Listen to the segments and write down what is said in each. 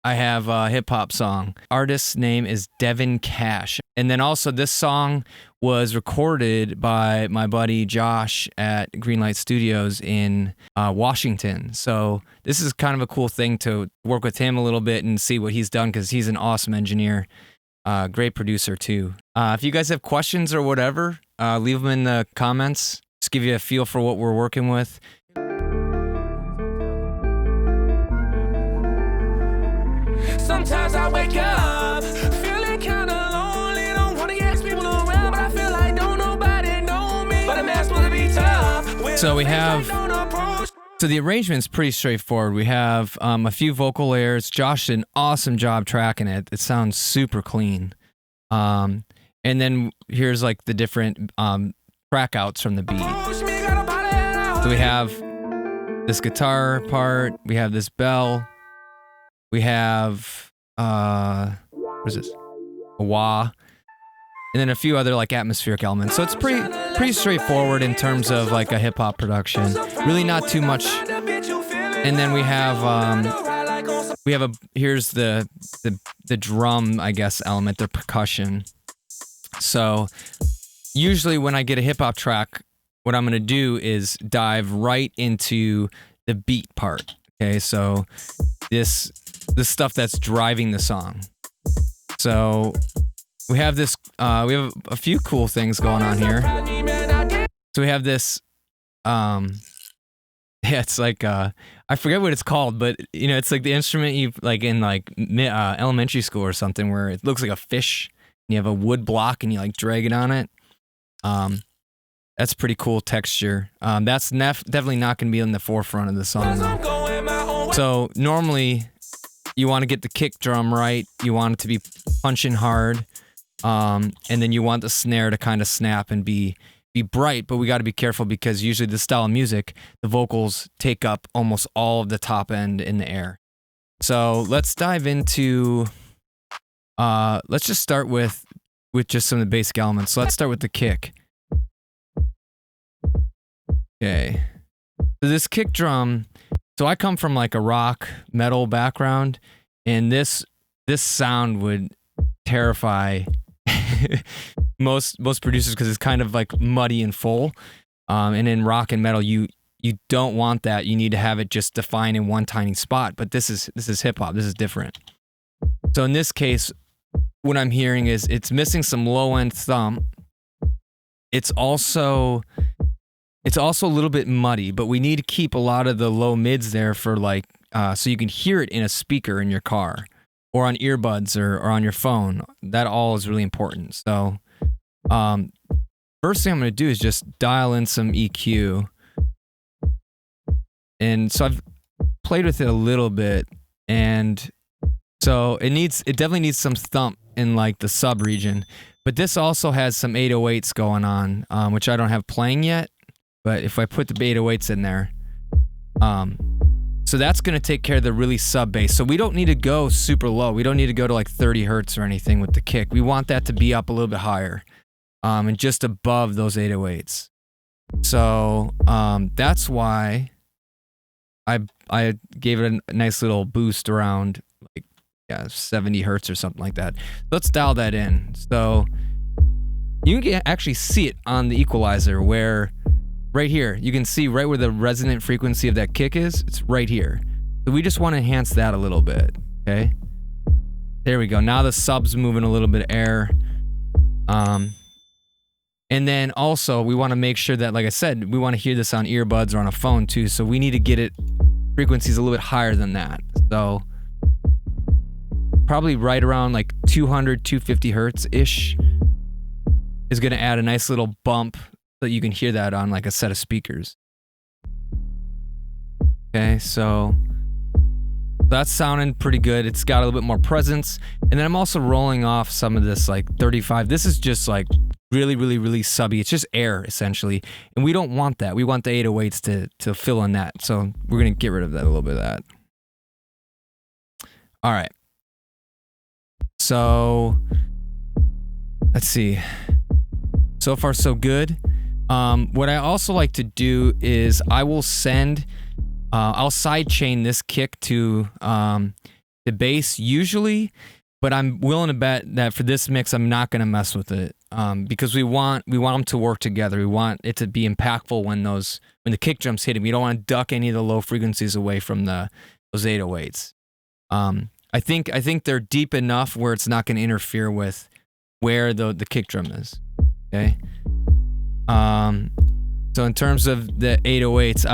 I have a hip hop song. Artist's name is Devin Cash. And then also this song was recorded by my buddy Josh at Greenlight Studios in Washington. So this is kind of a cool thing to work with him a little bit and see what he's done, because he's an awesome engineer. Great producer too. If you guys have questions or whatever, leave them in the comments. Just give you a feel for what we're working with. Sometimes I wake up feeling kinda lonely. Don't wanna ask people around, but I feel like don't nobody know me. But I'm asked to be tough. So we have, so the arrangement's pretty straightforward. We have a few vocal layers. Josh did an awesome job tracking it. It sounds super clean. And then here's like the different track outs from the beat. So we have this guitar part. We have this bell. We have, what is this? A wah. And then a few other like atmospheric elements. So it's pretty straightforward in terms of like a hip hop production. Really not too much. And then we have here's the drum, I guess, element, the percussion. So usually when I get a hip hop track, what I'm gonna do is dive right into the beat part. Okay, so this stuff that's driving the song. So we have this, we have a few cool things going on here. So we have this, yeah, it's like, I forget what it's called, but you know, it's like the instrument you like in like elementary school or something, where it looks like a fish and you have a wood block and you like drag it on it. That's pretty cool texture. That's definitely not going to be in the forefront of the song though. So normally you want to get the kick drum right. You want it to be punching hard. And then you want the snare to kind of snap and be bright, but we got to be careful because usually this style of music, the vocals take up almost all of the top end in the air. So let's dive into, let's just start with just some of the basic elements. So let's start with the kick. Okay. So this kick drum, so I come from like a rock metal background, and this sound would terrify most producers because it's kind of like muddy and full. And in rock and metal, you don't want that. You need to have it just defined in one tiny spot. But this is hip hop. This is different. So in this case, what I'm hearing is it's missing some low end thump. It's also a little bit muddy, but we need to keep a lot of the low mids there for like, so you can hear it in a speaker in your car or on earbuds or on your phone. That all is really important. So, first thing I'm going to do is just dial in some EQ. And so I've played with it a little bit, and so it definitely needs some thump in like the sub region, but this also has some 808s going on, which I don't have playing yet. But if I put the 808s in there, so that's going to take care of the really sub bass. So we don't need to go super low. We don't need to go to like 30 hertz or anything with the kick. We want that to be up a little bit higher, and just above those 808s. So that's why I gave it a nice little boost around like 70 hertz or something like that. Let's dial that in. So you can actually see it on the equalizer where. Right here, you can see right where the resonant frequency of that kick is. It's right here. So we just want to enhance that a little bit, okay? There we go. Now the sub's moving a little bit of air. And then also, we want to make sure that, like I said, we want to hear this on earbuds or on a phone too, so we need to get it frequencies a little bit higher than that. So probably right around like 200, 250 hertz-ish is going to add a nice little bump so you can hear that on like a set of speakers. Okay, so that's sounding pretty good. It's got a little bit more presence. And then I'm also rolling off some of this like 35. This is just like really, really, really subby. It's just air essentially. And we don't want that. We want the 808s to fill in that. So we're going to get rid of that, a little bit of that. All right. So let's see. So far, so good. What I also like to do is I will I'll sidechain this kick to the bass usually, but I'm willing to bet that for this mix, I'm not going to mess with it because we want them to work together. We want it to be impactful when the kick drums hit it. We don't want to duck any of the low frequencies away from those 808s. I think they're deep enough where it's not going to interfere with where the kick drum is. Okay. So in terms of the 808s,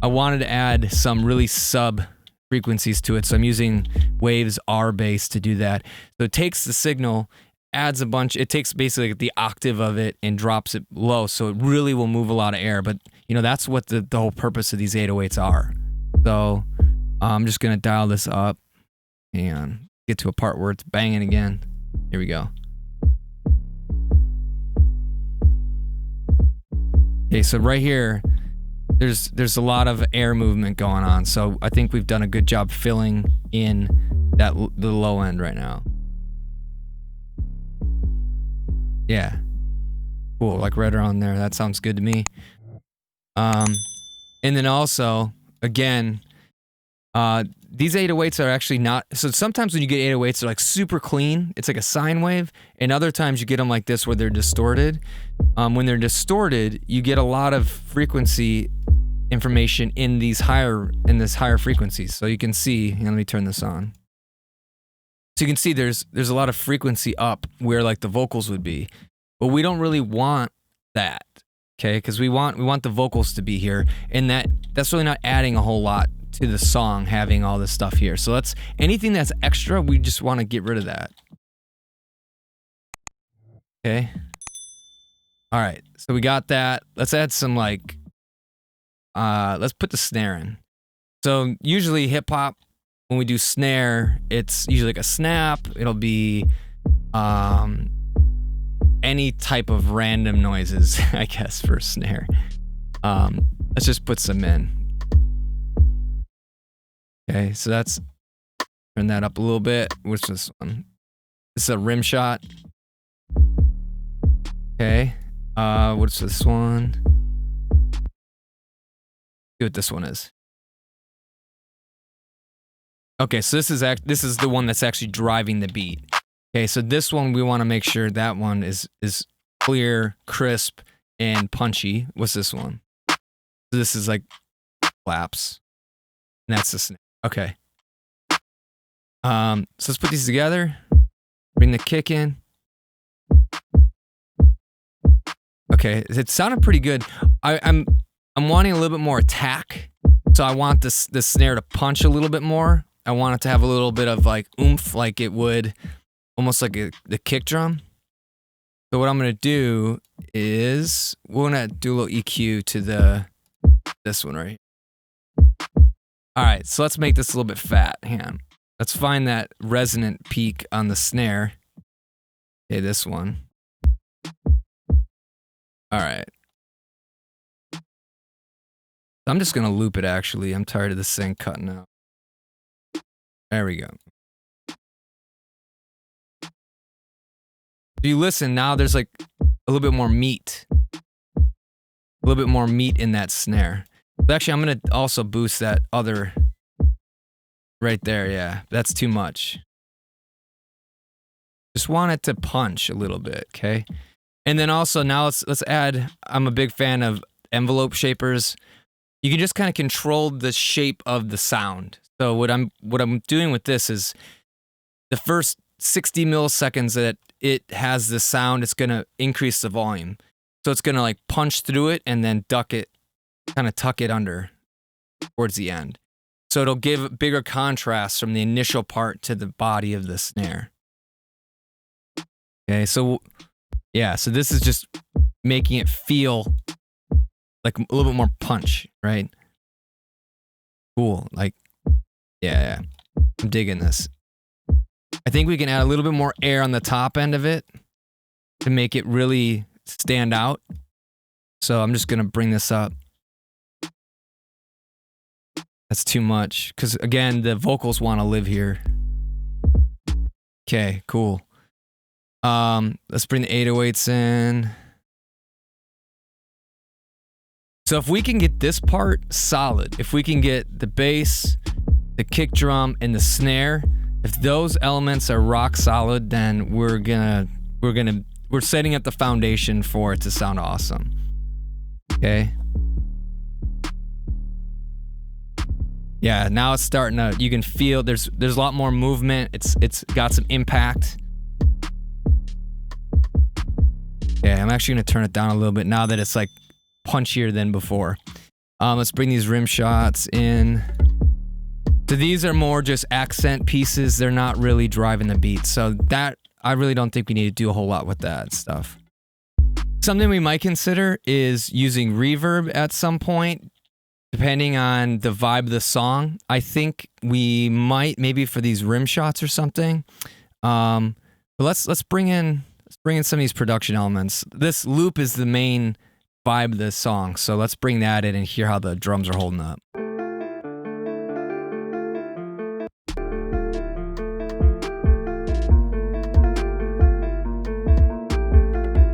I wanted to add some really sub frequencies to it. So I'm using Waves R bass to do that. So it takes the signal, adds it takes basically the octave of it and drops it low. So it really will move a lot of air. But that's what the whole purpose of these 808s are. So I'm just going to dial this up and get to a part where it's banging again. Here we go. Okay, so right here, there's a lot of air movement going on. So I think we've done a good job filling in the low end right now. Yeah. Cool, like right around there. That sounds good to me. And then also, again, these 808s are actually not, so sometimes when you get 808s, they're like super clean. It's like a sine wave. And other times you get them like this where they're distorted. When they're distorted, you get a lot of frequency information in this higher frequencies. So you can see, let me turn this on. So you can see there's a lot of frequency up where like the vocals would be. But we don't really want that, okay? Because we want the vocals to be here. And that's really not adding a whole lot to the song, having all this stuff here. So anything that's extra, we just want to get rid of that. Okay. All right, so we got that. Let's add some let's put the snare in. So usually hip hop, when we do snare, it's usually like a snap. It'll be any type of random noises, I guess, for snare. Let's just put some in. Okay, so turn that up a little bit. What's this one? This is a rim shot. Okay. What's this one? See what this one is. Okay, so this is the one that's actually driving the beat. Okay, so this one we want to make sure that one is clear, crisp, and punchy. What's this one? So this is like claps. And that's the snare. Okay. So let's put these together. Bring the kick in. Okay, it sounded pretty good. I'm wanting a little bit more attack. So I want this snare to punch a little bit more. I want it to have a little bit of like oomph, like it would, almost like the kick drum. So what I'm gonna do is we're gonna do a little EQ to this one right here. All right, so let's make this a little bit fat. Hang on. Let's find that resonant peak on the snare. Okay, this one. All right. I'm just going to loop it, actually. I'm tired of this thing cutting out. There we go. If you listen, now there's like a little bit more meat. A little bit more meat in that snare. But actually, I'm going to also boost that other right there. Yeah, that's too much. Just want it to punch a little bit, okay? And then also now let's add, I'm a big fan of envelope shapers. You can just kind of control the shape of the sound. So what I'm doing with this is the first 60 milliseconds that it has the sound, it's gonna increase the volume. So it's gonna like punch through it and then duck it, kind of tuck it under towards the end. So it'll give bigger contrast from the initial part to the body of the snare. Okay, so yeah, so this is just making it feel like a little bit more punch, right? Cool, like, yeah, I'm digging this. I think we can add a little bit more air on the top end of it to make it really stand out. So I'm just gonna bring this up. That's too much, because again, the vocals want to live here. Okay, cool. Let's bring the 808s in. So if we can get this part solid, if we can get the bass, the kick drum, and the snare. If those elements are rock solid, then we're setting up the foundation for it to sound awesome. Okay. Yeah, now it's starting to, you can feel there's a lot more movement. It's got some impact. Yeah, I'm actually gonna turn it down a little bit now that it's like punchier than before. Let's bring these rim shots in. So these are more just accent pieces. They're not really driving the beat. So that, I really don't think we need to do a whole lot with that stuff. Something we might consider is using reverb at some point, depending on the vibe of the song. I think we might, maybe for these rim shots or something. But let's bring in some of these production elements. This loop is the main vibe of this song, so let's bring that in and hear how the drums are holding up.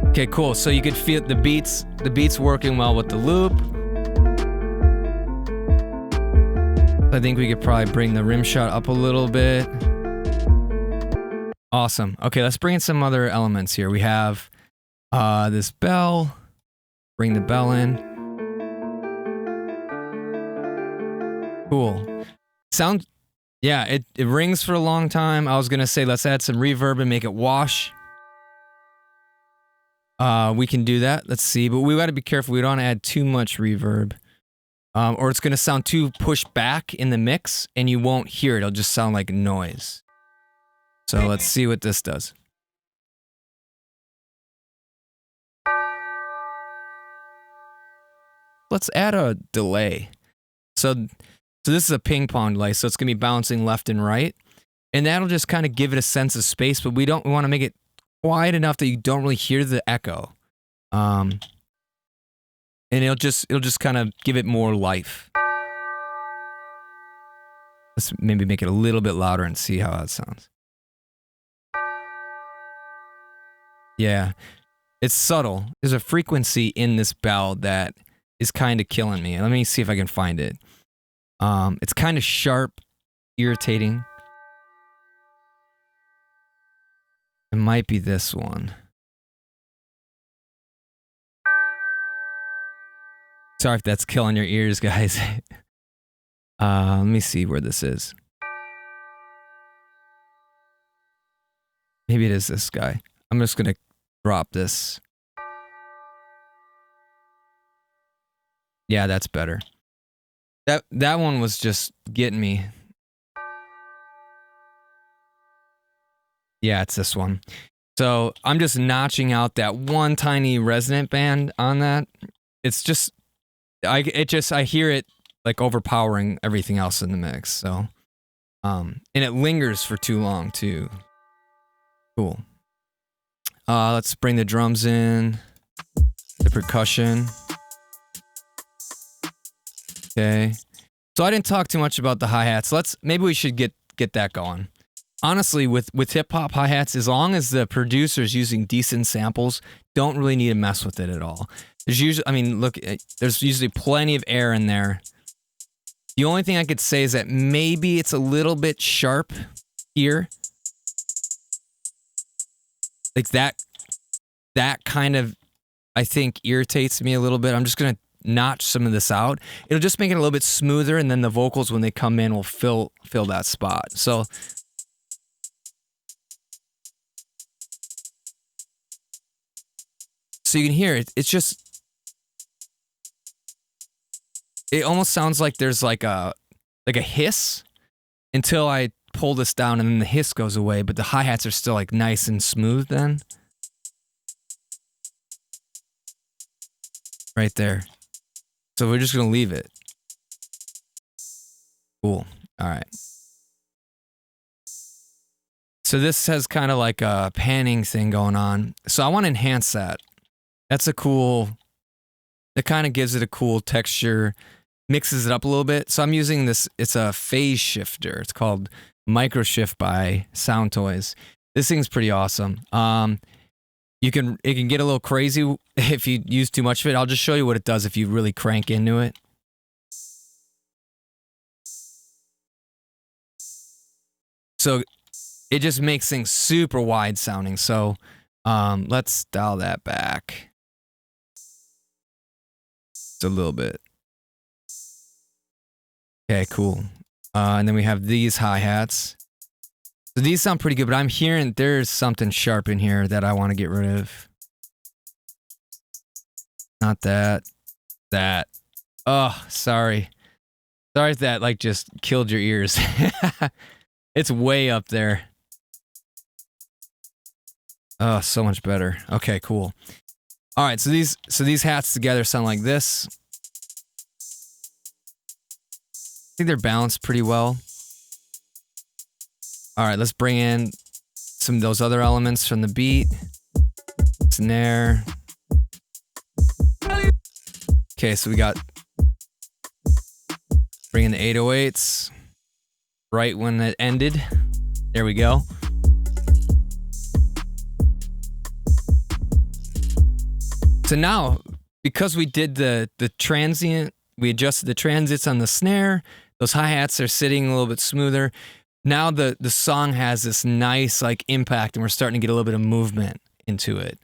Okay, cool. So you could feel the beats working well with the loop. I think we could probably bring the rim shot up a little bit. Awesome. Okay, let's bring in some other elements here. We have this bell. Bring the bell in. Cool. Yeah, it rings for a long time. I was gonna say let's add some reverb and make it wash. We can do that. Let's see, but we got to be careful. We don't add too much reverb, or it's gonna sound too pushed back in the mix, and you won't hear it. It'll just sound like noise. So let's see what this does. Let's add a delay. So this is a ping pong delay, so it's gonna be bouncing left and right, and that'll just kind of give it a sense of space. But we want to make it quiet enough that you don't really hear the echo, and it'll just kind of give it more life. Let's maybe make it a little bit louder and see how that sounds. Yeah, it's subtle. There's a frequency in this bell that is kind of killing me. Let me see if I can find it. It's kind of sharp, irritating. It might be this one. Sorry if that's killing your ears, guys. Let me see where this is. Maybe it is this guy. I'm just gonna drop this. Yeah, that's better. That one was just getting me. Yeah, it's this one. So I'm just notching out that one tiny resonant band on that. It's just, I hear it like overpowering everything else in the mix. So, and it lingers for too long too. Cool. Let's bring the drums in, the percussion. Okay. So I didn't talk too much about the hi-hats. Maybe we should get that going. Honestly, with hip-hop hi-hats, as long as the producer's using decent samples, don't really need to mess with it at all. There's usually, I mean, look, there's usually plenty of air in there. The only thing I could say is that maybe it's a little bit sharp here. Like that kind of, I think, irritates me a little bit. I'm just going to notch some of this out. It'll just make it a little bit smoother, and then the vocals, when they come in, will fill that spot. So you can hear it. It's just, it almost sounds like there's like a hiss until I pull this down, and then the hiss goes away, but the hi-hats are still like nice and smooth then. Right there. So we're just gonna leave it. Cool. All right. So this has kind of like a panning thing going on. So I want to enhance that. That's a cool, that kind of gives it a cool texture, mixes it up a little bit. So I'm using this, it's a phase shifter. It's called Micro Shift by SoundToys. This thing's pretty awesome. It can get a little crazy if you use too much of it. I'll just show you what it does if you really crank into it. So it just makes things super wide sounding. So let's dial that back just a little bit. Okay, cool. And then we have these hi-hats. So these sound pretty good, but I'm hearing there's something sharp in here that I want to get rid of. Not that. That. Oh, sorry. Sorry if that like just killed your ears. It's way up there. Oh, so much better. Okay, cool. All right, so these hats together sound like this. I think they're balanced pretty well. All right, let's bring in some of those other elements from the beat. Snare. Okay, so we got bring in the 808s right when it ended. There we go. So now, because we did the transient, we adjusted the transits on the snare, those hi-hats are sitting a little bit smoother. Now the song has this nice like impact and we're starting to get a little bit of movement into it.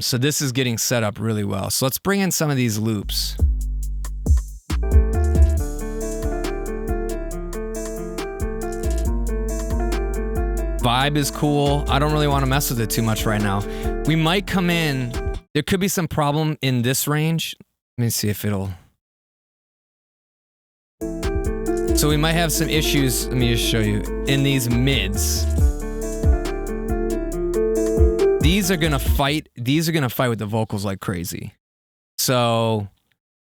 So this is getting set up really well. So let's bring in some of these loops. Vibe is cool. I don't really want to mess with it too much right now. We might come in, there could be some problem in this range. Let me see if it'll... So we might have some issues, let me just show you, in these mids. These are gonna fight with the vocals like crazy. So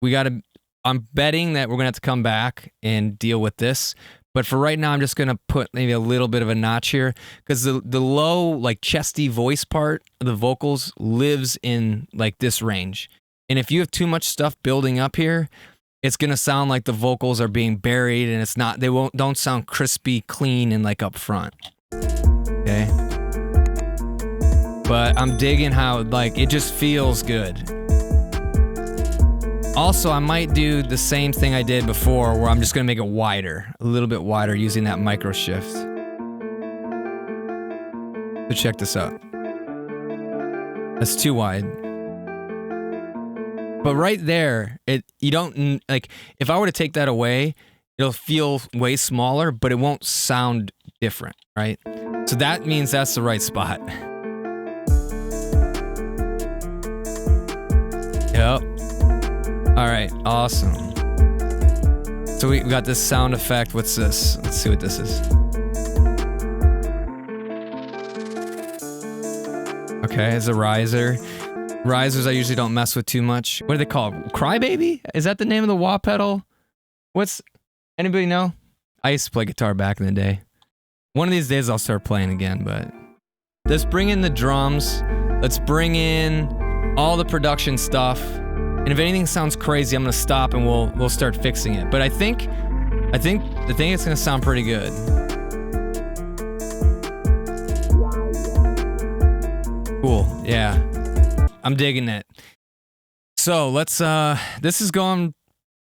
we gotta, I'm betting that we're gonna have to come back and deal with this. But for right now, I'm just gonna put maybe a little bit of a notch here because the low, like chesty voice part of the vocals lives in like this range. And if you have too much stuff building up here, it's gonna sound like the vocals are being buried and it's not, don't sound crispy, clean, and like up front. Okay. But I'm digging how like it just feels good. Also, I might do the same thing I did before where I'm just gonna make it wider, a little bit wider using that micro shift. So check this out. That's too wide. But right there, you don't, like, if I were to take that away, it'll feel way smaller, but it won't sound different, right? So that means that's the right spot. Yep. All right, awesome. So we got this sound effect. What's this? Let's see what this is. Okay, it's a riser. Risers I usually don't mess with too much. What do they call it? Crybaby? Is that the name of the wah pedal? Anybody know? I used to play guitar back in the day. One of these days I'll start playing again, but let's bring in the drums. Let's bring in all the production stuff. And if anything sounds crazy, I'm gonna stop and we'll start fixing it. But I think it's gonna sound pretty good. Cool, yeah. I'm digging it. So let's, this is going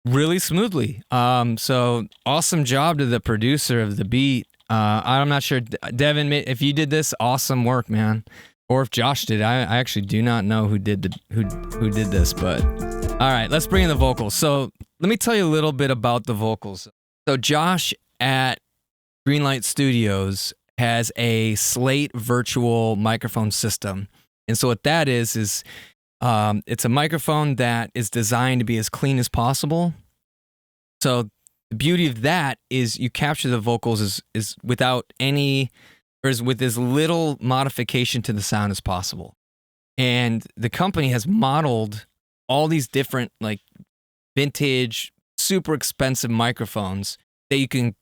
really smoothly. So awesome job to the producer of the beat. I'm not sure, Devin, if you did this, awesome work, man. Or if Josh did. I actually do not know who did this, but all right, let's bring in the vocals. So let me tell you a little bit about the vocals. So Josh at Greenlight Studios has a Slate virtual microphone system. And so what that is it's a microphone that is designed to be as clean as possible. So the beauty of that is you capture the vocals is without any, or is with as little modification to the sound as possible. And the company has modeled all these different like vintage, super expensive microphones that you can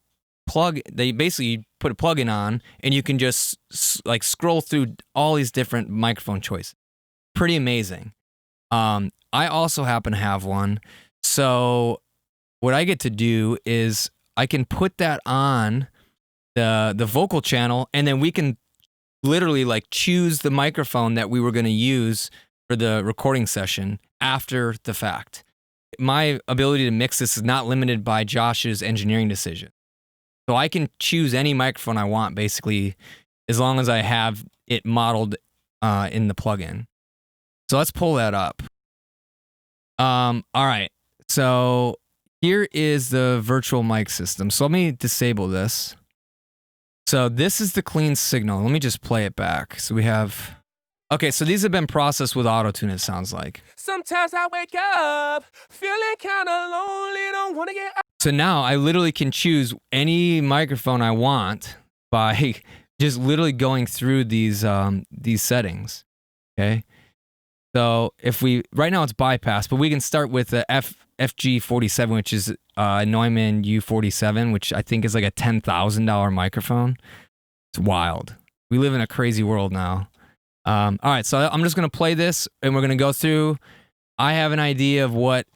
plug, they basically put a plug-in on and you can just like scroll through all these different microphone choices. Pretty amazing. I also happen to have one. So what I get to do is I can put that on the vocal channel and then we can literally like choose the microphone that we were going to use for the recording session after the fact. My ability to mix this is not limited by Josh's engineering decision. So I can choose any microphone I want, basically, as long as I have it modeled in the plugin. So let's pull that up. All right. So here is the virtual mic system. So let me disable this. So this is the clean signal. Let me just play it back. So we have... Okay, so these have been processed with auto-tune, it sounds like. Sometimes I wake up feeling kind of lonely, don't want to get up. So now I literally can choose any microphone I want by just literally going through these settings, okay? So if we, right now it's bypass, but we can start with the FG47, which is Neumann U47, which I think is like a $10,000 microphone. It's wild. We live in a crazy world now. All right, so I'm just going to play this, and we're going to go through. I have an idea of what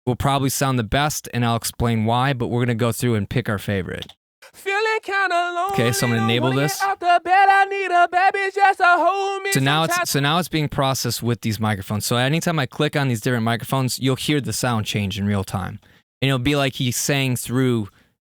will probably sound the best, and I'll explain why, but we're going to go through and pick our favorite. Feeling kind of lonely. Okay, so I'm going to enable this. Out the bed, I need a baby just to hold me. So now it's being processed with these microphones. So anytime I click on these different microphones, you'll hear the sound change in real time. And it'll be like he's saying through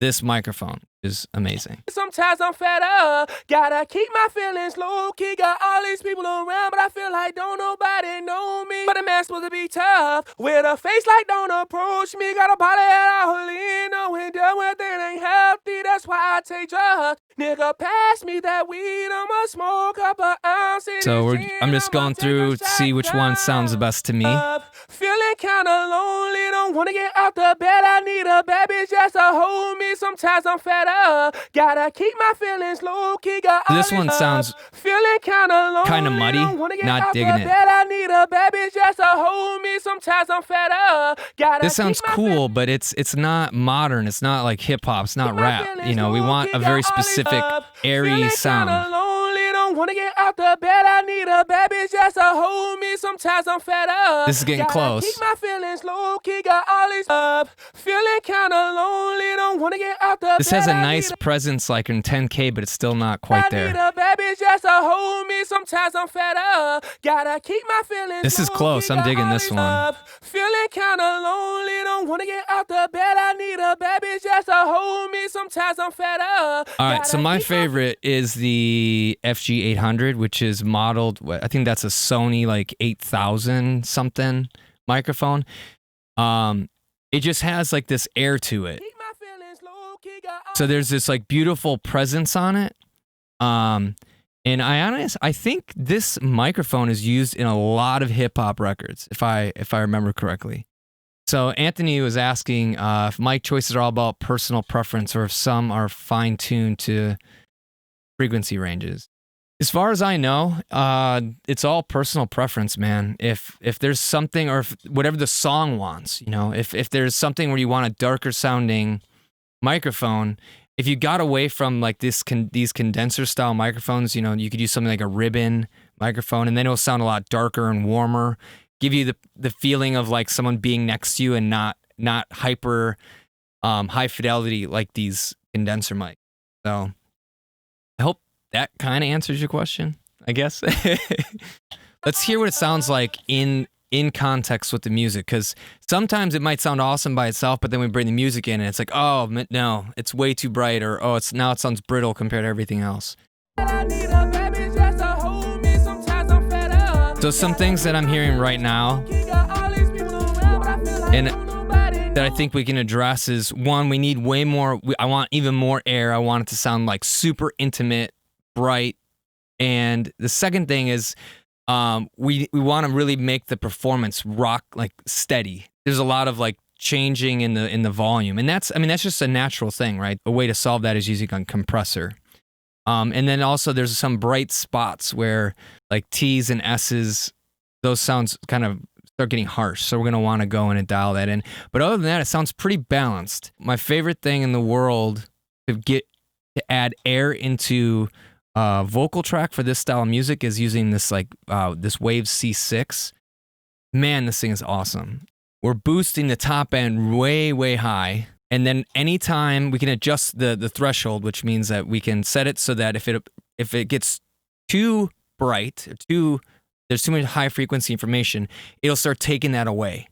this microphone. Is amazing. Sometimes I'm fed up, gotta keep my feelings low key. Got all these people around, but I feel like don't nobody know me. But a man's supposed to be tough, with a face like don't approach me. Got a body that I lean, knowing damn well that ain't healthy. That's why I take drugs. Nigga, pass me that weed, I'ma smoke up an ounce. So I'm just going through to see which one sounds the best to me. Feeling kinda lonely, don't wanna get out the bed. I need a baby just to hold me. Sometimes I'm fed up, gotta keep my feelings low key. This one sounds feeling kinda muddy, not digging it. I need a baby just to hold me. Sometimes I'm fed up. This sounds cool, but it's not modern. It's not like hip hop. It's not rap. You know, we want a very specific airy sound. Don't wanna get out the bed. I need a baby just to hold me. Sometimes I'm fed up. This is getting close. Keep my feelings low key. Got all these up. Feeling kinda lonely. Don't wanna get out the bed. This has a nice presence, like in 10K, but it's still not quite there. I need a baby just to hold me. Sometimes I'm fed up. Gotta keep my feelings. This is close. I'm digging this one. Feeling kinda lonely. Don't wanna get out the bed. I need a baby just to hold me. Sometimes I'm fed up. All right, so my favorite is the FG800, which is modeled, I think that's a Sony like 8000 something microphone. It just has like this air to it. So there's this like beautiful presence on it. And I think this microphone is used in a lot of hip hop records, if I remember correctly. So Anthony was asking if mic choices are all about personal preference or if some are fine-tuned to frequency ranges. As far as I know, it's all personal preference, man. If there's something, or if whatever the song wants, you know, if there's something where you want a darker sounding microphone, if you got away from like these condenser style microphones, you know, you could use something like a ribbon microphone, and then it'll sound a lot darker and warmer, give you the feeling of like someone being next to you and not hyper high fidelity like these condenser mics. So I hope that kind of answers your question, I guess. Let's hear what it sounds like in context with the music, because sometimes it might sound awesome by itself, but then we bring the music in and it's like, oh no, it's way too bright, or oh, it sounds brittle compared to everything else. So some things that I'm hearing right now and that I think we can address is, one, we need way more, I want even more air. I want it to sound like super intimate, bright. And the second thing is, we want to really make the performance rock like steady. There's a lot of like changing in the volume, and that's just a natural thing, right? A way to solve that is using a compressor. And then also there's some bright spots where like T's and S's, those sounds kind of start getting harsh. So we're gonna want to go in and dial that in. But other than that, it sounds pretty balanced. My favorite thing in the world to add air into vocal track for this style of music is using this this Wave C6. Man, this thing is awesome. We're boosting the top end way, way high. And then anytime we can adjust the threshold, which means that we can set it so that if it gets too bright, there's too much high frequency information, it'll start taking that away.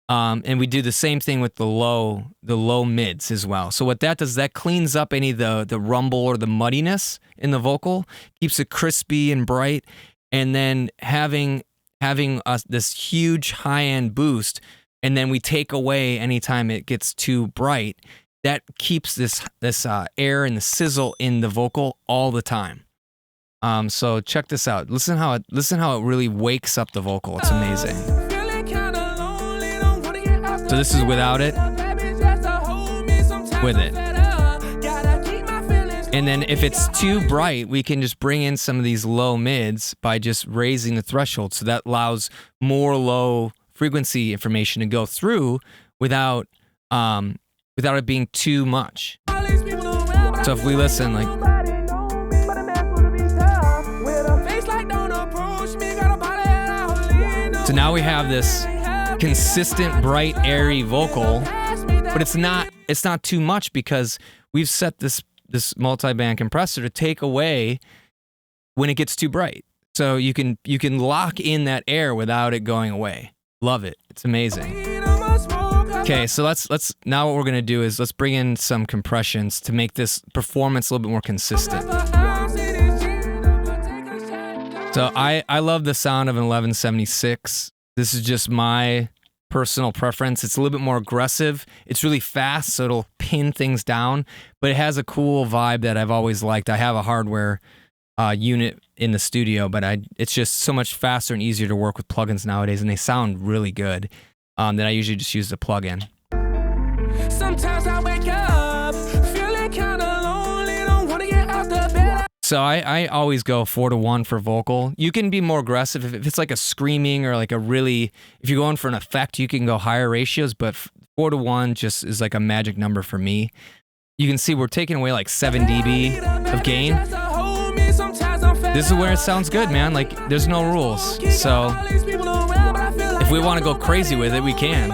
And we do the same thing with the low mids as well. So what that does, that cleans up any of the rumble or the muddiness in the vocal, keeps it crispy and bright, and then having this huge high-end boost, and then we take away anytime it gets too bright. That keeps this air and the sizzle in the vocal all the time. So check this out. Listen how it really wakes up the vocal. It's amazing. So this is without it, with it. And then if it's too bright, we can just bring in some of these low mids by just raising the threshold. So that allows more low frequency information to go through without it being too much. So if we listen like, so now we have this consistent, bright, airy vocal, but it's not too much because we've set this multi-band compressor to take away when it gets too bright. So you can lock in that air without it going away. Love it. It's amazing. Okay, so let's now what we're gonna do is let's bring in some compressions to make this performance a little bit more consistent. So I love the sound of an 1176. This is just my personal preference. It's a little bit more aggressive. It's really fast, so it'll pin things down, but it has a cool vibe that I've always liked. I have a hardware unit in the studio, but it's just so much faster and easier to work with plugins nowadays, and they sound really good. That I usually just use the plugin. Sometimes I wake up feeling kind of lonely, don't want to get out the bed. So I always go 4-to-1 for vocal. You can be more aggressive if it's like a screaming or like if you're going for an effect, you can go higher ratios, but 4-to-1 just is like a magic number for me. You can see we're taking away like 7 dB of gain. This is where it sounds good, man. Like there's no rules. So if we want to go crazy with it, we can.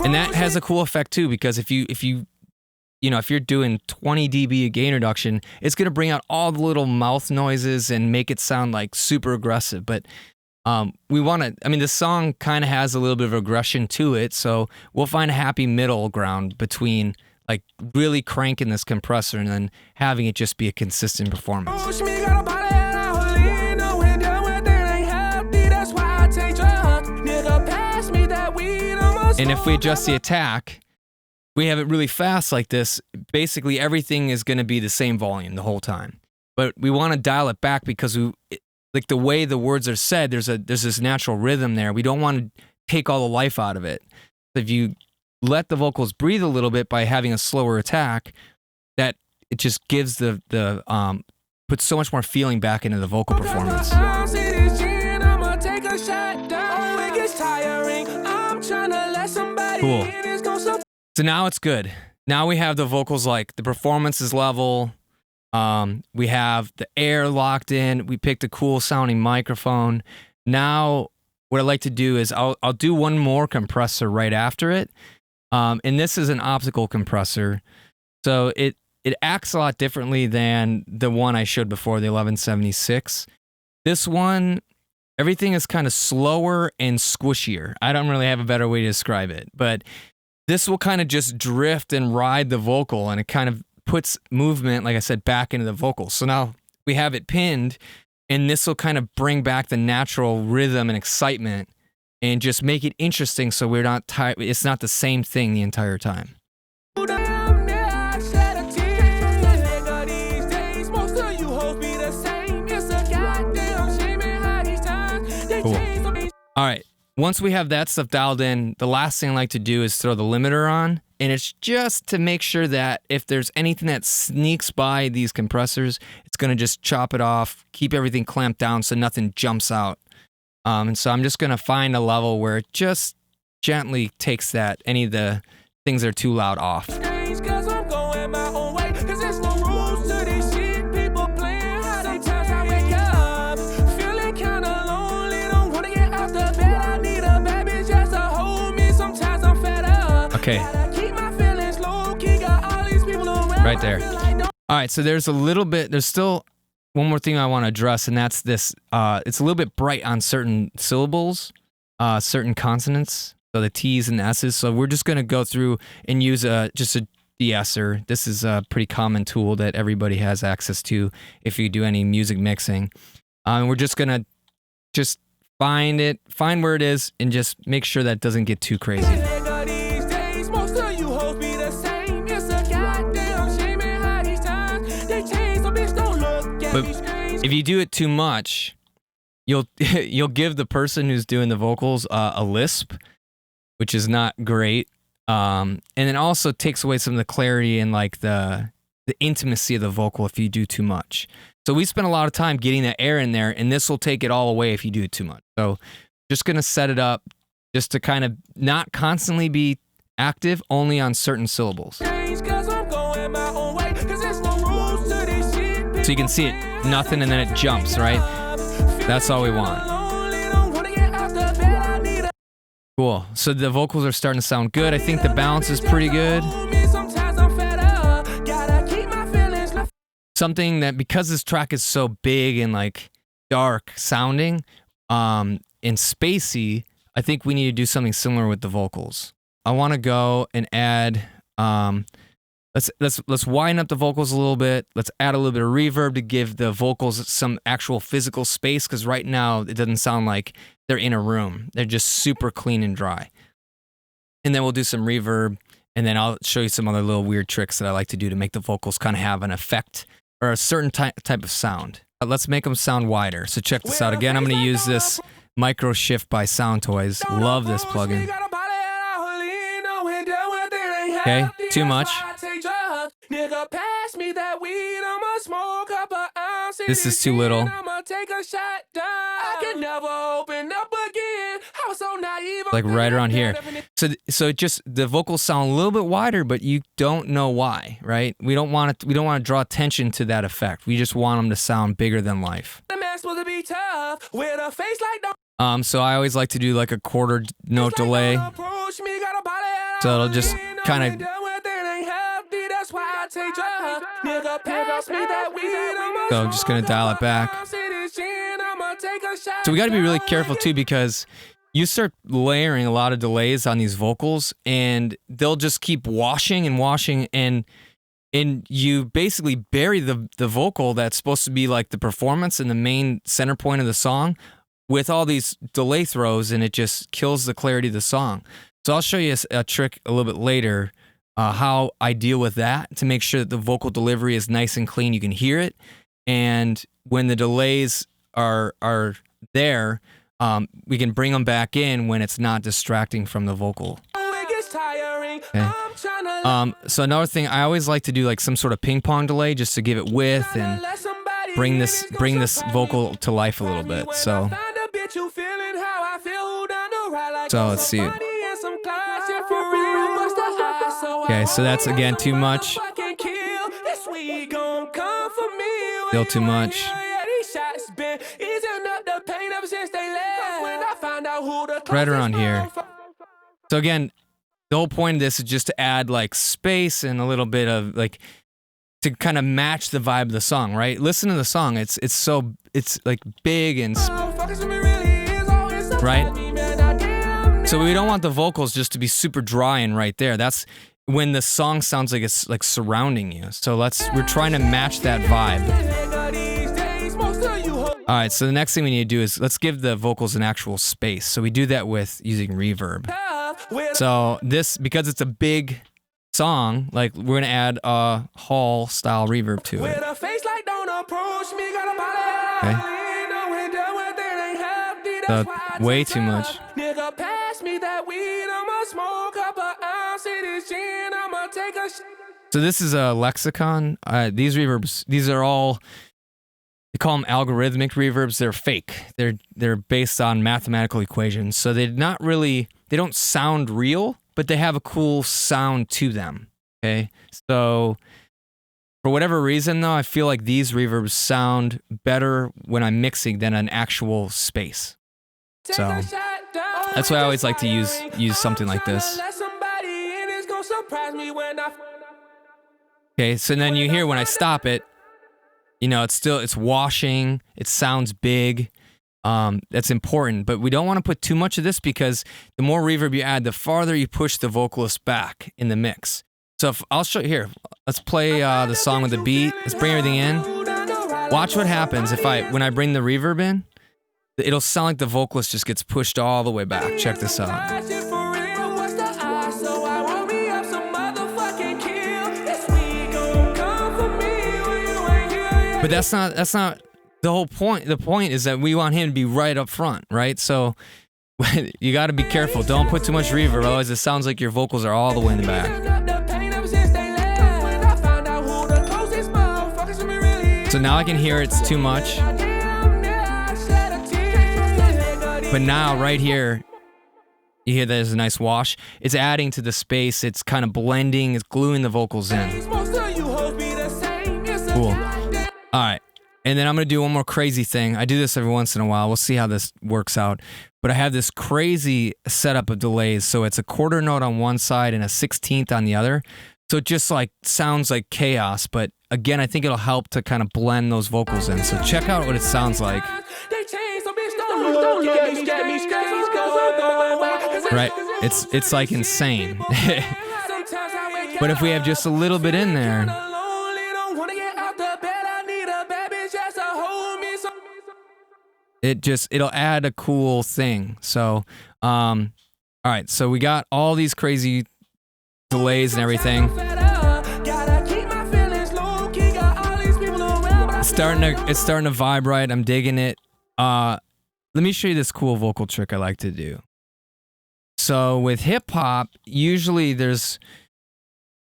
And that has a cool effect too, because if you're doing 20 dB of gain reduction, it's going to bring out all the little mouth noises and make it sound like super aggressive. But this song kind of has a little bit of aggression to it, so we'll find a happy middle ground between like really cranking this compressor and then having it just be a consistent performance. And if we adjust the attack, we have it really fast like this, basically everything is going to be the same volume the whole time. But we want to dial it back because like the way the words are said, there's this natural rhythm there. We don't want to take all the life out of it. If you let the vocals breathe a little bit by having a slower attack, that it just gives puts so much more feeling back into the vocal performance. Cool. So now it's good. Now we have the vocals, like the performance is level. We have the air locked in. We picked a cool sounding microphone. Now what I like to do is I'll do one more compressor right after it. And this is an optical compressor. So it acts a lot differently than the one I showed before, the 1176. This one, everything is kind of slower and squishier. I don't really have a better way to describe it, but this will kind of just drift and ride the vocal, and it kind of puts movement, like I said, back into the vocal. So now we have it pinned, and this will kind of bring back the natural rhythm and excitement and just make it interesting so we're not tired. It's not the same thing the entire time. Cool. All right. Once we have that stuff dialed in, the last thing I like to do is throw the limiter on, and it's just to make sure that if there's anything that sneaks by these compressors, it's going to just chop it off, keep everything clamped down so nothing jumps out. And so I'm just going to find a level where it just gently takes any of the things that are too loud off. Okay. Right there. All right, so there's still one more thing I want to address, and that's this. It's a little bit bright on certain syllables. certain consonants, so the T's and the S's. So we're just going to go through and use just a de-esser. This is a pretty common tool that everybody has access to if you do any music mixing. We're just going to just find where it is, and just make sure that it doesn't get too crazy. But if you do it too much, you'll give the person who's doing the vocals a lisp, which is not great. And it also takes away some of the clarity and like the intimacy of the vocal if you do too much. So we spend a lot of time getting that air in there, and this will take it all away if you do it too much. So just gonna set it up just to kind of not constantly be active, only on certain syllables. So you can see it, nothing, and then it jumps, right? That's all we want. Cool. So the vocals are starting to sound good. I think the balance is pretty good. Something that, because this track is so big and like dark sounding and spacey, I think we need to do something similar with the vocals. I want to go and add let's widen up the vocals a little bit. Let's add a little bit of reverb to give the vocals some actual physical space, because right now it doesn't sound like they're in a room. They're just super clean and dry. And then we'll do some reverb, and then I'll show you some other little weird tricks that I like to do to make the vocals kind of have an effect or a certain type of sound. Let's make them sound wider. So check this out. Again, I'm going to use this Micro Shift by SoundToys. Love this plugin. Okay, too much. This is too little. Like right around here. So it just, the vocals sound a little bit wider, but you don't know why, right? We don't want to draw attention to that effect. We just want them to sound bigger than life. So I always like to do like a quarter note delay. So it'll just kind of. So I'm just gonna dial it back. So we gotta be really careful too, because you start layering a lot of delays on these vocals, and they'll just keep washing and washing, and you basically bury the vocal that's supposed to be like the performance and the main center point of the song with all these delay throws, and it just kills the clarity of the song. So I'll show you a trick a little bit later, how I deal with that to make sure that the vocal delivery is nice and clean. You can hear it, and when the delays are there, we can bring them back in when it's not distracting from the vocal. Okay. So another thing, I always like to do like some sort of ping pong delay just to give it width and bring this vocal to life a little bit. So let's see. Okay, so that's again too much. Still too much. Right around here. So again, the whole point of this is just to add like space and a little bit of like, to kind of match the vibe of the song, right? Listen to the song. It's like big and right? So we don't want the vocals just to be super dry and right there. That's when the song sounds like it's like surrounding you. So we're trying to match that vibe. All right, so the next thing we need to do is let's give the vocals an actual space. So we do that with using reverb. So this, because it's a big song, like we're gonna add a hall style reverb to it. Okay. So way too much. So this is a lexicon. These reverbs, these are all, they call them algorithmic reverbs. They're fake. They're based on mathematical equations. So they don't sound real, but they have a cool sound to them. Okay. So for whatever reason though, I feel like these reverbs sound better when I'm mixing than an actual space. So that's why I always like to use something like this. Okay, so then you hear when I stop it, you know, it's washing, it sounds big, That's important, but we don't want to put too much of this because the more reverb you add, the farther you push the vocalist back in the mix. So I'll show you here. Let's play the song with the beat. Let's bring everything in. Watch what happens when I bring the reverb in. It'll sound like the vocalist just gets pushed all the way back. Check this out. But that's not the whole point. The point is that we want him to be right up front, right? So you got to be careful. Don't put too much reverb, otherwise it sounds like your vocals are all the way in the back. So now I can hear it's too much. But now right here, you hear there's a nice wash. It's adding to the space. It's kind of blending. It's gluing the vocals in. Cool. All right. And then I'm going to do one more crazy thing. I do this every once in a while. We'll see how this works out. But I have this crazy setup of delays. So it's a quarter note on one side and a 16th on the other. So it just like sounds like chaos. But again, I think it'll help to kind of blend those vocals in. So check out what it sounds like. Right? It's like insane. But if we have just a little bit in there, it'll add a cool thing. So, all right. So we got all these crazy delays and everything. It's starting to vibe right. I'm digging it. Let me show you this cool vocal trick I like to do. So with hip hop, usually there's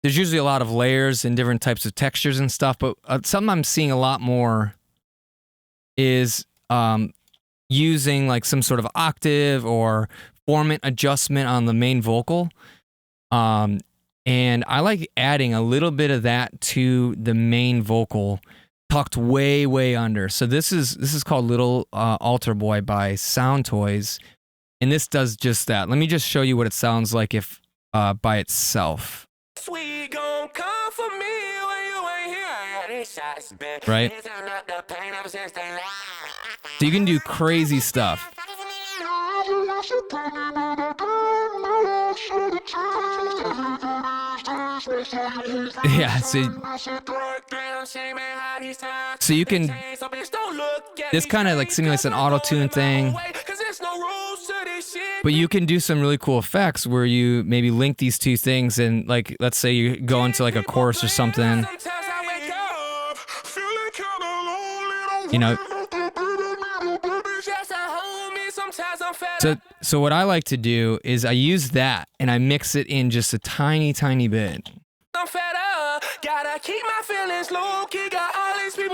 usually a lot of layers and different types of textures and stuff, but something I'm seeing a lot more is using like some sort of octave or formant adjustment on the main vocal. And I like adding a little bit of that to the main vocal, tucked way, way under. So this is called Little Altar Boy by SoundToys, and this does just that. Let me just show you what it sounds like if by itself. Sweet gon' come for me when you ain't here. Right? So you can do crazy stuff. Yeah, so you can, this kind of like simulates an auto-tune thing, but you can do some really cool effects where you maybe link these two things and like, let's say you go into like a chorus or something, you know. So what I like to do is I use that and I mix it in just a tiny, tiny bit.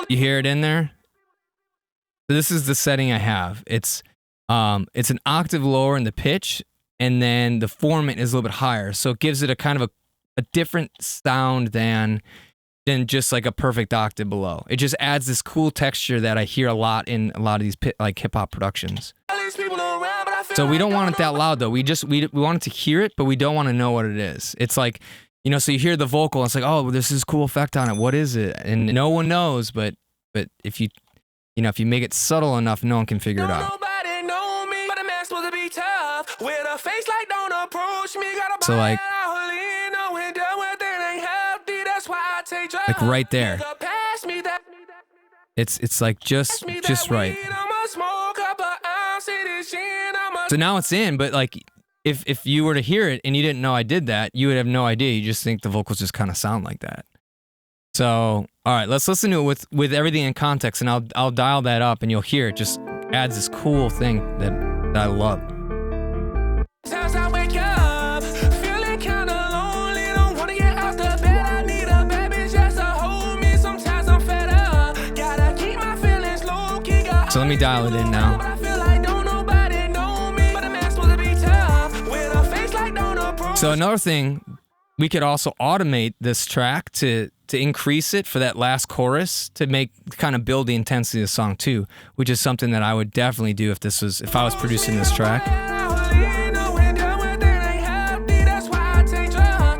You hear it in there? So this is the setting I have. It's an octave lower in the pitch, and then the formant is a little bit higher. So it gives it a kind of a different sound than just like a perfect octave below. It just adds this cool texture that I hear a lot in a lot of these like hip hop productions. So we don't want it that loud though. We want it to hear it, but we don't want to know what it is. It's like, you know, so you hear the vocal, and it's like, oh, this is a cool effect on it. What is it? And no one knows, but if you make it subtle enough, no one can figure it out. So like right there, it's like just right. So now it's in, but like if you were to hear it and you didn't know I did that, you would have no idea. You just think the vocals just kind of sound like that. So all right, let's listen to it with everything in context, and I'll dial that up, and you'll hear it just adds this cool thing that I love. Sometimes I wake up feeling kinda lonely, don't wanna get out the bed. I need a baby just to hold me. Sometimes I'm fed up, gotta keep my feelings low key. So let me dial it in now. So another thing, we could also automate this track to increase it for that last chorus to kind of build the intensity of the song too, which is something that I would definitely do if I was producing this track.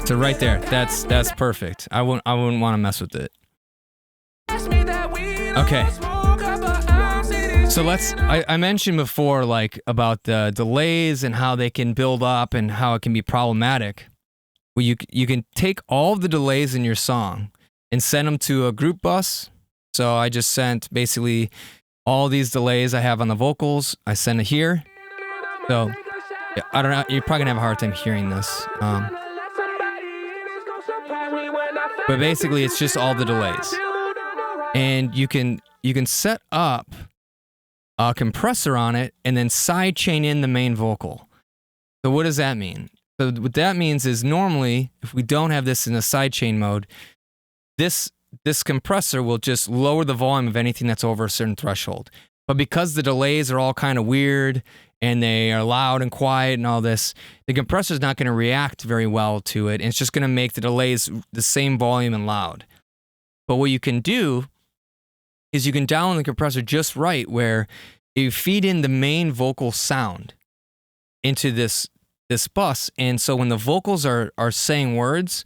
So right there, that's perfect. I wouldn't want to mess with it. Okay. So I mentioned before, like, about the delays and how they can build up and how it can be problematic. Well, you can take all of the delays in your song and send them to a group bus. So I just sent basically all these delays I have on the vocals. I send it here. So yeah, I don't know. You're probably gonna have a hard time hearing this. But basically, it's just all the delays, and you can set up a compressor on it and then sidechain in the main vocal. So what does that mean? So what that means is normally, if we don't have this in a sidechain mode, this compressor will just lower the volume of anything that's over a certain threshold. But because the delays are all kind of weird and they are loud and quiet and all this, the compressor is not going to react very well to it. And it's just going to make the delays the same volume and loud. But what you can do is you can dial in the compressor just right where you feed in the main vocal sound into this bus. And so when the vocals are saying words,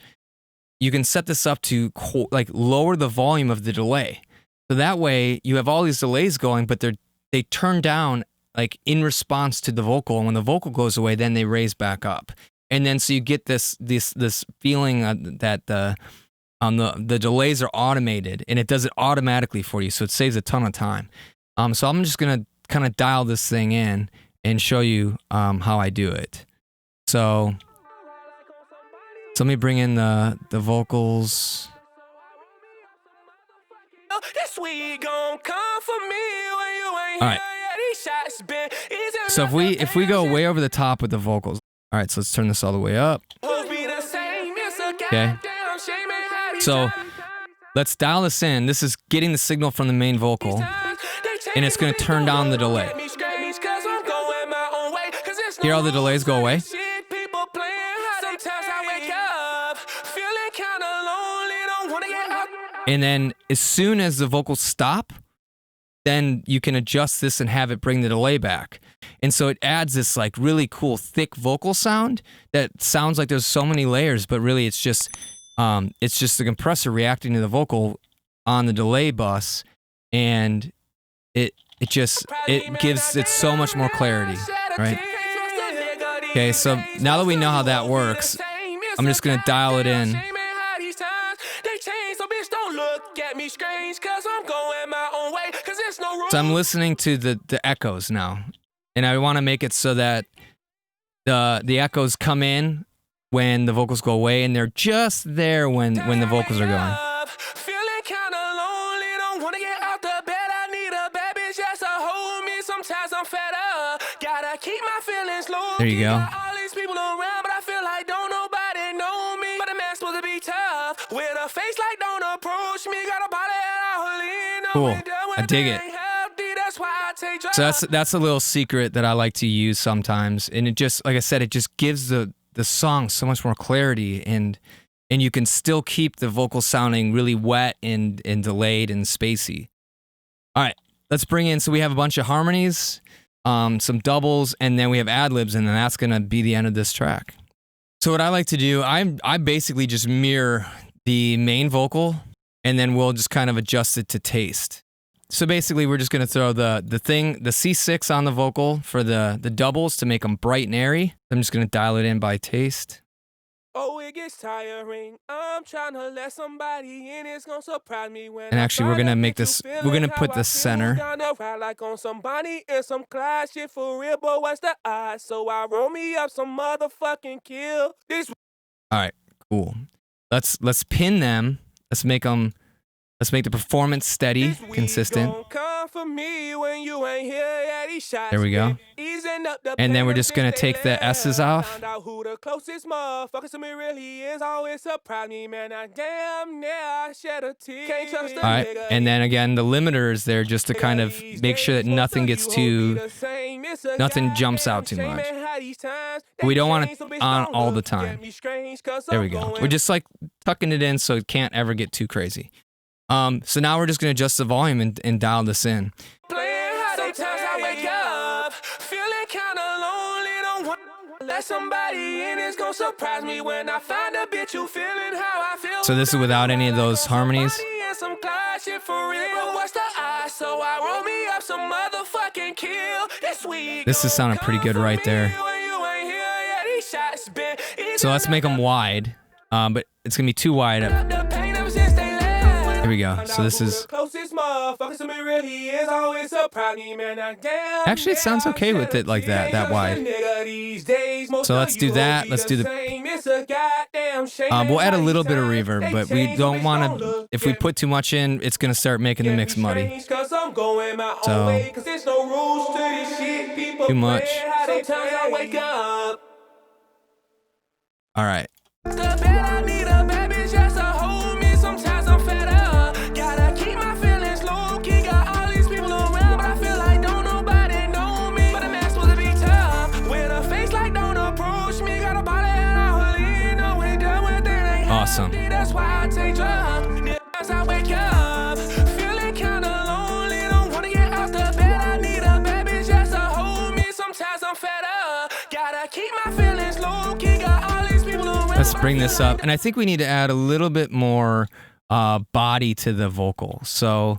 you can set this up to like lower the volume of the delay. So that way you have all these delays going, but they turn down like in response to the vocal. And when the vocal goes away, then they raise back up. And then so you get this feeling that the delays are automated, and it does it automatically for you. So it saves a ton of time. So I'm just going to kind of dial this thing in and show you how I do it. So let me bring in the vocals. All right. So if we go way over the top with the vocals. All right, so let's turn this all the way up. Okay. So let's dial this in. This is getting the signal from the main vocal, and it's going to turn down the delay. Hear all the delays go away? And then as soon as the vocals stop, then you can adjust this and have it bring the delay back. And so it adds this like really cool thick vocal sound that sounds like there's so many layers, but really it's just the compressor reacting to the vocal on the delay bus, and it gives it so much more clarity, right? Okay, so now that we know how that works, I'm just gonna dial it in. So I'm listening to the echoes now, and I want to make it so that the echoes come in when the vocals go away, and they're just there when the vocals are going. There you go. Cool. I dig it. So that's a little secret that I like to use sometimes, and it just, like I said, it just gives the song so much more clarity, and you can still keep the vocal sounding really wet and delayed and spacey. All right, let's bring in. So we have a bunch of harmonies, some doubles, and then we have ad-libs, and then that's gonna be the end of this track. So what I like to do, I basically just mirror the main vocal, and then we'll just kind of adjust it to taste. So basically, we're just gonna throw the C6 on the vocal for the doubles to make them bright and airy. I'm just gonna dial it in by taste. Oh, it gets tiring. I'm trying to let somebody in. It's gonna surprise me when. And actually, we're gonna make this. We're gonna put the center. Like on somebody in some class shit for real, but what's the odds? So I roll me up some motherfucking kill. This. All right, cool. Let's pin them. Let's make the performance steady, consistent. There we go. And then we're just going to take the S's off. All right. And then again, the limiter is there just to kind of make sure that nothing jumps out too much. We don't want it on all the time. There we go. We're just like tucking it in so it can't ever get too crazy. So now we're just going to adjust the volume and dial this in. So this is without any of those harmonies. shit for real. What's the odds? So I roll me up some motherfucking kill. This is sounding pretty good right there. So let's make them wide, but it's gonna be too wide. Here we go. So this is. Actually, it sounds okay with it like that wide. So let's do that. Let's do the. We'll add a little bit of reverb, but we don't want to. If we put too much in, it's gonna start making the mix muddy. So too much. All right. Awesome. That's why I take drugs. As I wake up, feeling kinda lonely, don't wanna get out the bed. I need a baby just to hold me. Sometimes I'm fed up. Gotta keep my feelings low key. Got all these people around. Let's bring this up, and I think we need to add a little bit more body to the vocal. So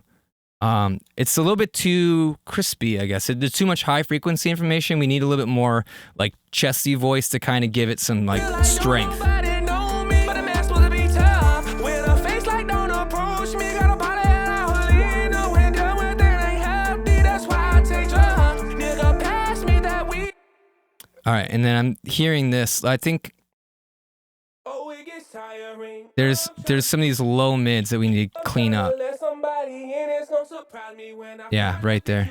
it's a little bit too crispy, I guess. There's too much high frequency information. We need a little bit more like chesty voice to kind of give it some like strength. All right, and then I'm hearing this. I think there's some of these low mids that we need to clean up. Yeah, right there.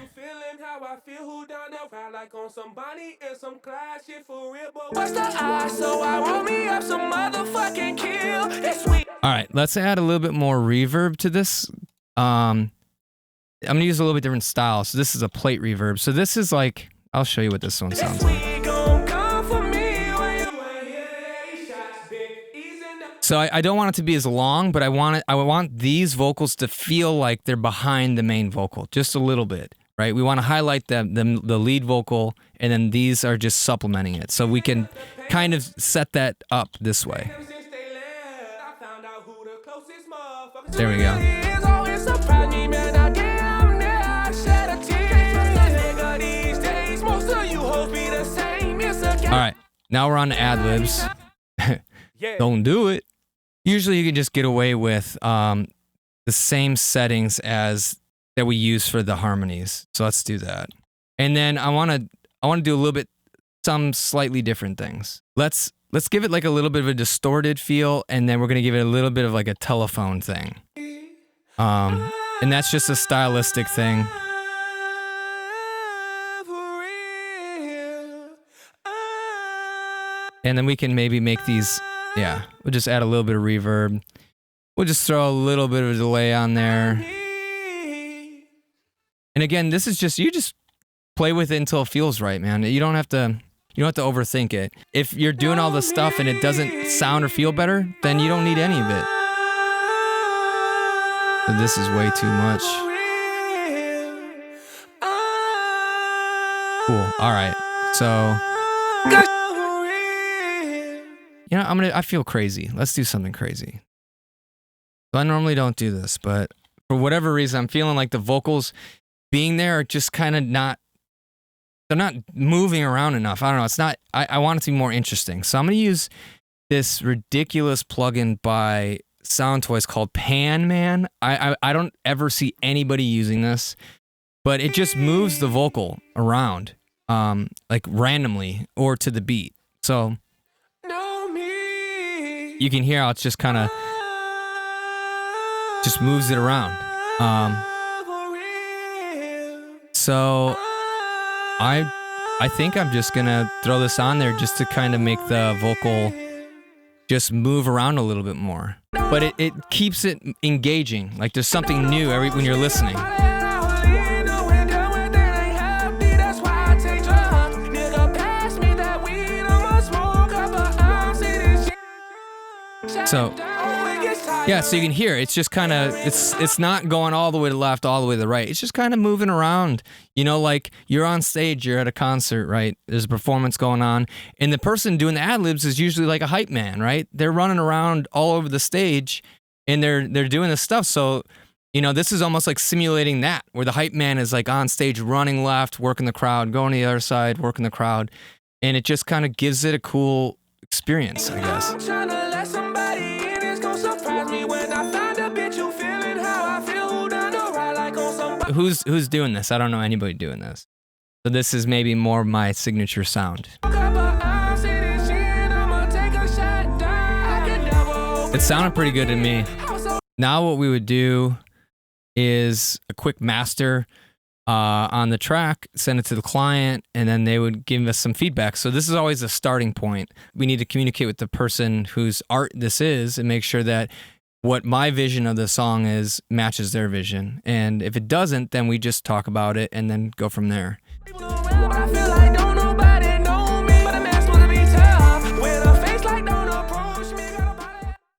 All right, let's add a little bit more reverb to this. I'm gonna use a little bit different style. So this is a plate reverb. So this is like, I'll show you what this one sounds like. So I don't want it to be as long, but I want these vocals to feel like they're behind the main vocal, just a little bit, right? We want to highlight the lead vocal, and then these are just supplementing it. So we can kind of set that up this way. There we go. All right, now we're on to ad-libs. Don't do it. Usually you can just get away with the same settings as that we use for the harmonies. So let's do that. And then I want to do a little bit, some slightly different things. Let's give it like a little bit of a distorted feel, and then we're gonna give it a little bit of like a telephone thing. And that's just a stylistic thing. And then we can maybe make these. Yeah, we'll just add a little bit of reverb. We'll just throw a little bit of a delay on there. And again, this is just, you just play with it until it feels right, man. You don't have to overthink it. If you're doing all this stuff and it doesn't sound or feel better, then you don't need any of it. But this is way too much. Cool. All right. So, you know, I feel crazy. Let's do something crazy. So I normally don't do this, but for whatever reason, I'm feeling like the vocals being there are just kind of they're not moving around enough. I don't know. It's not, I want it to be more interesting. So I'm going to use this ridiculous plugin by SoundToys called PanMan. I don't ever see anybody using this, but it just moves the vocal around, like randomly or to the beat. So you can hear how it's just kind of just moves it around. So I think I'm just gonna throw this on there just to kind of make the vocal just move around a little bit more. But it keeps it engaging. Like there's something new when you're listening. So, yeah, so you can hear it's just kind of, it's not going all the way to the left, all the way to the right. It's just kind of moving around. You know, like you're on stage, you're at a concert, right? There's a performance going on, and the person doing the ad-libs is usually like a hype man, right? They're running around all over the stage, and they're doing this stuff. So You know, this is almost like simulating that, where the hype man is like on stage running left, working the crowd, going to the other side, working the crowd. And it just kind of gives it a cool experience, I guess. I'm trying to let somebody in, it's gonna surprise me when I find a bitch who feeling how I feel, who down the ride like on somebody. Who's doing this? I don't know anybody doing this. So this is maybe more my signature sound. It sounded pretty good to me. Now what we would do is a quick master on the track, send it to the client, and then they would give us some feedback. So this is always a starting point. We need to communicate with the person whose art this is and make sure that what my vision of the song is matches their vision. And if it doesn't, then we just talk about it and then go from there. People